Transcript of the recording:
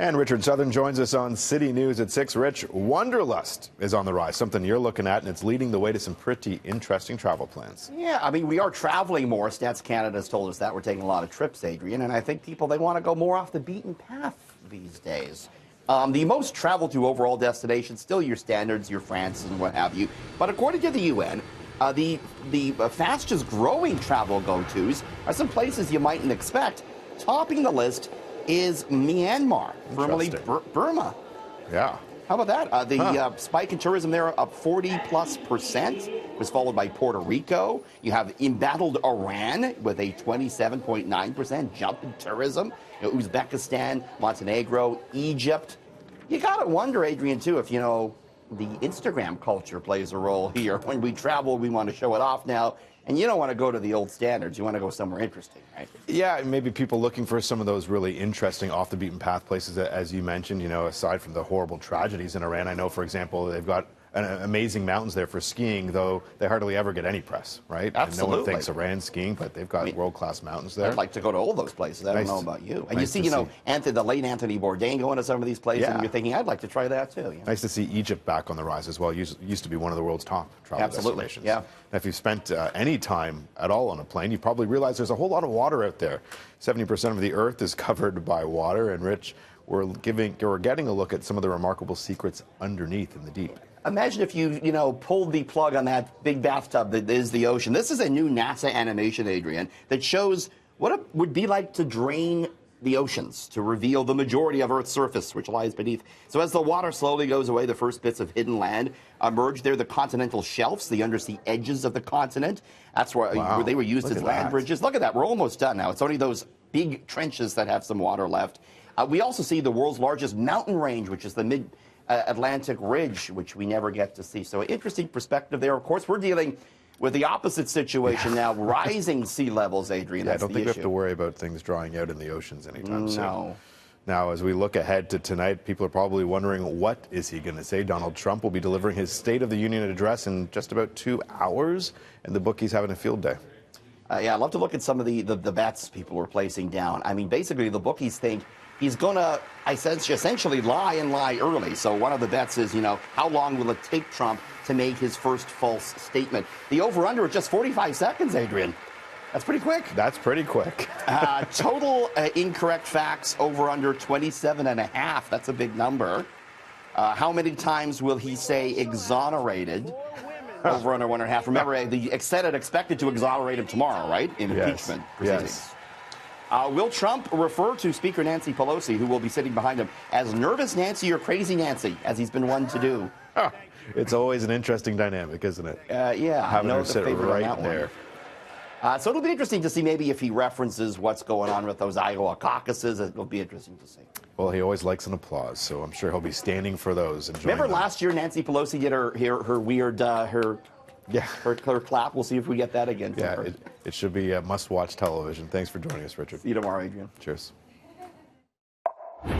And Richard Southern joins us on City News at 6. Rich, wanderlust is on the rise, something you're looking at, and it's leading the way to some pretty interesting travel plans. Yeah, I mean, we are traveling more. Stats Canada has told us that. We're taking a lot of trips, Adrian, and I think people, they want to go more off the beaten path these days. The most traveled to overall destinations, still your standards, your France and what have you. But according to the UN, the fastest growing travel go-tos are some places you mightn't expect. Topping the list is Myanmar, formerly Burma. Yeah. How about that? The spike in tourism there up 40+%, was followed by Puerto Rico. You have embattled Iran with a 27.9% jump in tourism. You know, Uzbekistan, Montenegro, Egypt. You got to wonder, Adrian, too, if, the Instagram culture plays a role here. When we travel, we want to show it off now. And you don't want to go to the old standards. You want to go somewhere interesting, right? Yeah, maybe people looking for some of those really interesting off-the-beaten-path places, as you mentioned, aside from the horrible tragedies in Iran. I know, for example, they've got amazing mountains there for skiing, though they hardly ever get any press, right? Absolutely. And no one thinks Iran's skiing, but they've got world-class mountains there. I'd like to go to all those places. I don't know about you. And you see, the late Anthony Bourdain going to some of these places, and you're thinking, I'd like to try that too. Nice to see Egypt back on the rise as well. Used to be one of the world's top travel destinations. Yeah. And if you've spent any time at all on a plane, you probably realize there's a whole lot of water out there. 70% of the Earth is covered by water, and Rich, we're getting a look at some of the remarkable secrets underneath in the deep. Imagine if you pulled the plug on that big bathtub that is the ocean. This is a new NASA animation, Adrian, that shows what it would be like to drain the oceans, to reveal the majority of Earth's surface, which lies beneath. So as the water slowly goes away, the first bits of hidden land emerge. They're the continental shelves, the undersea edges of the continent. That's where they were used as land bridges. Look at that. We're almost done now. It's only those big trenches that have some water left. We also see the world's largest mountain range, which is the Atlantic Ridge, which we never get to see. So interesting perspective there. Of course, we're dealing with the opposite situation now, rising sea levels, Adrian. I don't think we have to worry about things drying out in the oceans anytime soon. No. Now, as we look ahead to tonight, people are probably wondering, what is he going to say? Donald Trump will be delivering his State of the Union address in just about 2 hours, and the bookie's having a field day. Yeah, I'd love to look at some of the bets people were placing down. I mean, basically, the bookies think he's going to essentially lie and lie early. So one of the bets is, how long will it take Trump to make his first false statement? The over-under is just 45 seconds, Adrian. That's pretty quick. That's pretty quick. Total incorrect facts, over-under 27.5. That's a big number. How many times will he say exonerated? Over under 1.5. Remember, the Senate expected to exonerate him tomorrow, right? In impeachment proceedings. Will Trump refer to Speaker Nancy Pelosi, who will be sitting behind him, as Nervous Nancy or Crazy Nancy, as he's been one to do? It's always an interesting dynamic, isn't it? Yeah. Having her sit right there. So it'll be interesting to see maybe if he references what's going on with those Iowa caucuses. It'll be interesting to see. Well, he always likes an applause, so I'm sure he'll be standing for those. Remember last year Nancy Pelosi did her weird her clap. We'll see if we get that again. Yeah, it should be must-watch television. Thanks for joining us, Richard. See you tomorrow, Adrian. Cheers.